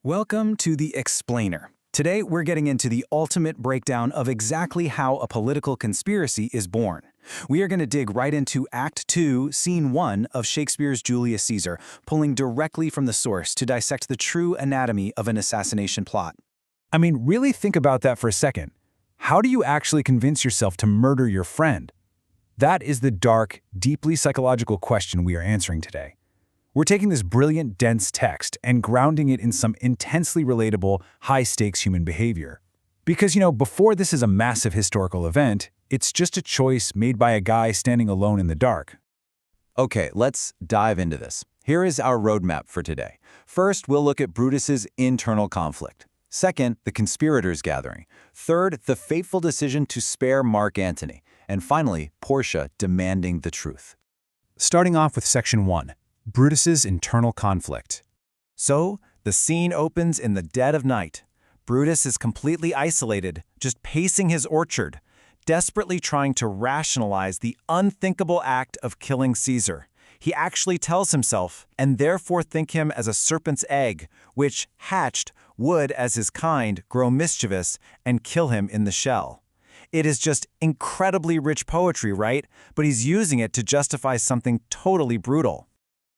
Welcome to The Explainer. Today, we're getting into the ultimate breakdown of exactly how a political conspiracy is born. We are going to dig right into Act 2, Scene 1 of Shakespeare's Julius Caesar, pulling directly from the source to dissect the true anatomy of an assassination plot. I mean, really think about that for a second. How do you actually convince yourself to murder your friend? That is the dark, deeply psychological question we are answering today. We're taking this brilliant, dense text and grounding it in some intensely relatable, high-stakes human behavior. Because, before this is a massive historical event, it's just a choice made by a guy standing alone in the dark. Okay, let's dive into this. Here is our roadmap for today. First, we'll look at Brutus's internal conflict. Second, the conspirators' gathering. Third, the fateful decision to spare Mark Antony. And finally, Portia demanding the truth. Starting off with Section 1. Brutus's internal conflict. So, the scene opens in the dead of night. Brutus is completely isolated, just pacing his orchard, desperately trying to rationalize the unthinkable act of killing Caesar. He actually tells himself, and therefore think him as a serpent's egg, which, hatched, would, as his kind, grow mischievous and kill him in the shell. It is just incredibly rich poetry, right? But he's using it to justify something totally brutal.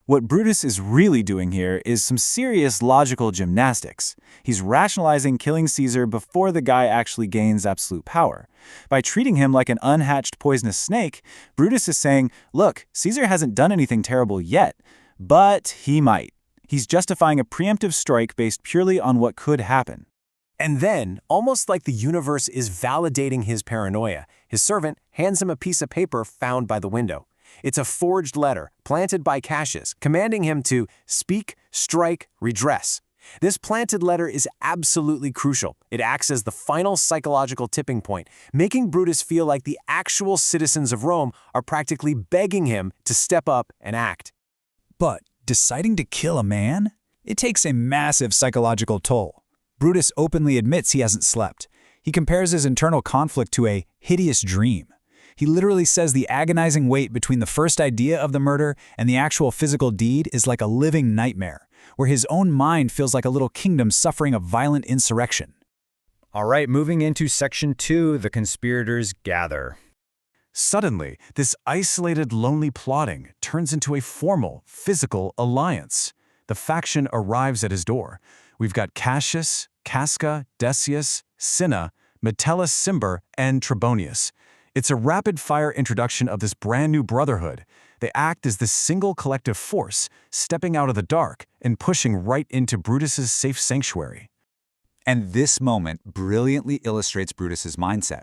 What Brutus is really doing here is some serious logical gymnastics. He's rationalizing killing Caesar before the guy actually gains absolute power. By treating him like an unhatched poisonous snake, Brutus is saying, look, Caesar hasn't done anything terrible yet, but he might. He's justifying a preemptive strike based purely on what could happen. And then, almost like the universe is validating his paranoia, his servant hands him a piece of paper found by the window. It's a forged letter, planted by Cassius, commanding him to speak, strike, redress. This planted letter is absolutely crucial. It acts as the final psychological tipping point, making Brutus feel like the actual citizens of Rome are practically begging him to step up and act. But deciding to kill a man? It takes a massive psychological toll. Brutus openly admits he hasn't slept. He compares his internal conflict to a hideous dream. He literally says the agonizing wait between the first idea of the murder and the actual physical deed is like a living nightmare, where his own mind feels like a little kingdom suffering a violent insurrection. All right, moving into Section 2, the conspirators gather. Suddenly, this isolated, lonely plotting turns into a formal, physical alliance. The faction arrives at his door. We've got Cassius, Casca, Decius, Cinna, Metellus Cimber, and Trebonius. It's a rapid-fire introduction of this brand-new brotherhood. They act as this single collective force, stepping out of the dark and pushing right into Brutus's safe sanctuary. And this moment brilliantly illustrates Brutus's mindset.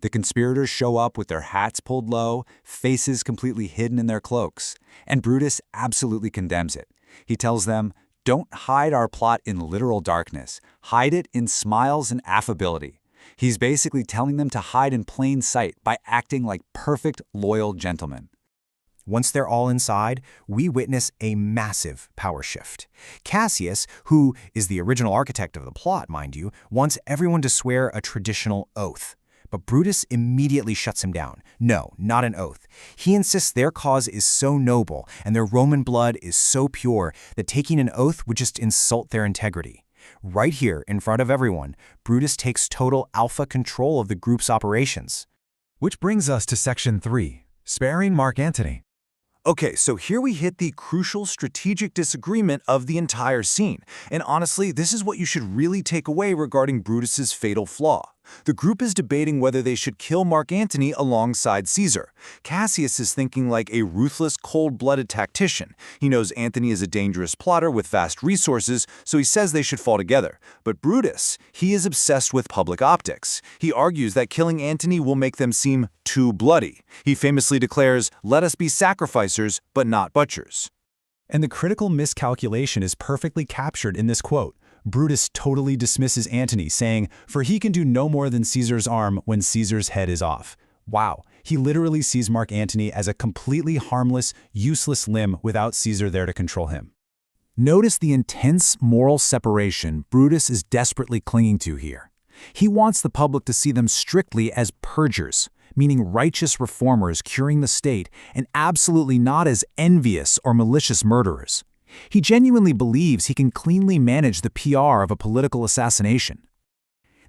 The conspirators show up with their hats pulled low, faces completely hidden in their cloaks, and Brutus absolutely condemns it. He tells them, "Don't hide our plot in literal darkness. Hide it in smiles and affability." He's basically telling them to hide in plain sight by acting like perfect, loyal gentlemen. Once they're all inside, we witness a massive power shift. Cassius, who is the original architect of the plot, mind you, wants everyone to swear a traditional oath. But Brutus immediately shuts him down. No, not an oath. He insists their cause is so noble and their Roman blood is so pure that taking an oath would just insult their integrity. Right here, in front of everyone, Brutus takes total alpha control of the group's operations. Which brings us to Section 3, sparing Mark Antony. Okay, so here we hit the crucial strategic disagreement of the entire scene. And honestly, this is what you should really take away regarding Brutus's fatal flaw. The group is debating whether they should kill Mark Antony alongside Caesar. Cassius is thinking like a ruthless, cold-blooded tactician. He knows Antony is a dangerous plotter with vast resources, so he says they should fall together. But Brutus, he is obsessed with public optics. He argues that killing Antony will make them seem too bloody. He famously declares, "Let us be sacrificers, but not butchers." And the critical miscalculation is perfectly captured in this quote. Brutus totally dismisses Antony, saying, "For he can do no more than Caesar's arm when Caesar's head is off." Wow, he literally sees Mark Antony as a completely harmless, useless limb without Caesar there to control him. Notice the intense moral separation Brutus is desperately clinging to here. He wants the public to see them strictly as purgers, meaning righteous reformers curing the state, and absolutely not as envious or malicious murderers. He genuinely believes he can cleanly manage the PR of a political assassination.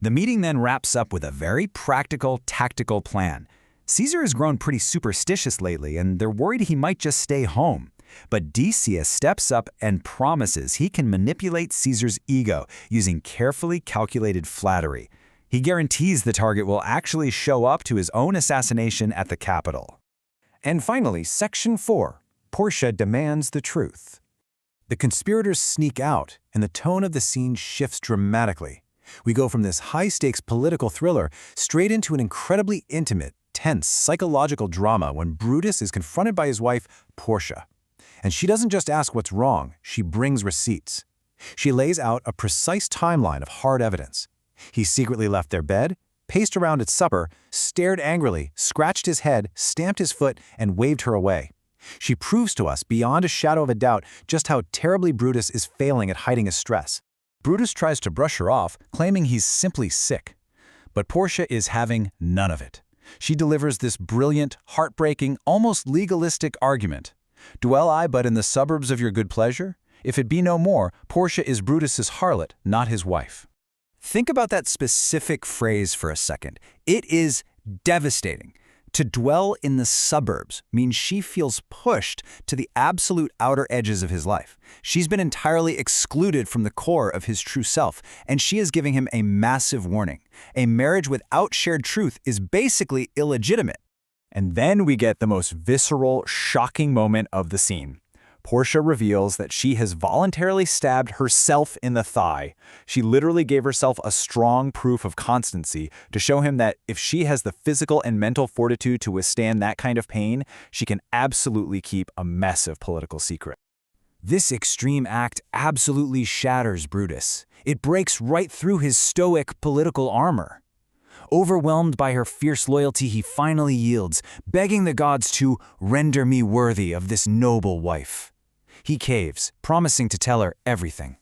The meeting then wraps up with a very practical, tactical plan. Caesar has grown pretty superstitious lately, and they're worried he might just stay home. But Decius steps up and promises he can manipulate Caesar's ego using carefully calculated flattery. He guarantees the target will actually show up to his own assassination at the Capitol. And finally, Section 4. Portia demands the truth. The conspirators sneak out, and the tone of the scene shifts dramatically. We go from this high-stakes political thriller straight into an incredibly intimate, tense, psychological drama when Brutus is confronted by his wife, Portia. And she doesn't just ask what's wrong, she brings receipts. She lays out a precise timeline of hard evidence. He secretly left their bed, paced around at supper, stared angrily, scratched his head, stamped his foot, and waved her away. She proves to us beyond a shadow of a doubt just how terribly Brutus is failing at hiding his stress. Brutus tries to brush her off, claiming he's simply sick. But Portia is having none of it. She delivers this brilliant, heartbreaking, almost legalistic argument. Dwell I but in the suburbs of your good pleasure? If it be no more, Portia is Brutus's harlot, not his wife. Think about that specific phrase for a second. It is devastating. To dwell in the suburbs means she feels pushed to the absolute outer edges of his life. She's been entirely excluded from the core of his true self, and she is giving him a massive warning. A marriage without shared truth is basically illegitimate. And then we get the most visceral, shocking moment of the scene. Portia reveals that she has voluntarily stabbed herself in the thigh. She literally gave herself a strong proof of constancy to show him that if she has the physical and mental fortitude to withstand that kind of pain, she can absolutely keep a massive political secret. This extreme act absolutely shatters Brutus. It breaks right through his stoic political armor. Overwhelmed by her fierce loyalty, he finally yields, begging the gods to render me worthy of this noble wife. He caves, promising to tell her everything.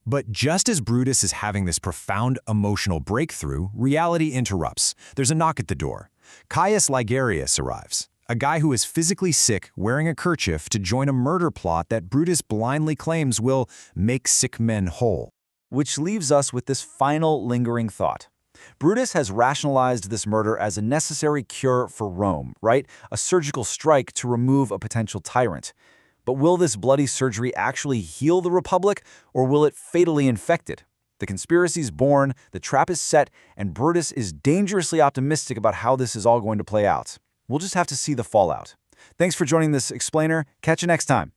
But just as Brutus is having this profound emotional breakthrough, reality interrupts. There's a knock at the door. Caius Ligarius arrives, a guy who is physically sick, wearing a kerchief to join a murder plot that Brutus blindly claims will make sick men whole. Which leaves us with this final lingering thought. Brutus has rationalized this murder as a necessary cure for Rome, right? A surgical strike to remove a potential tyrant. But will this bloody surgery actually heal the Republic, or will it fatally infect it? The conspiracy's born, the trap is set, and Brutus is dangerously optimistic about how this is all going to play out. We'll just have to see the fallout. Thanks for joining this explainer. Catch you next time.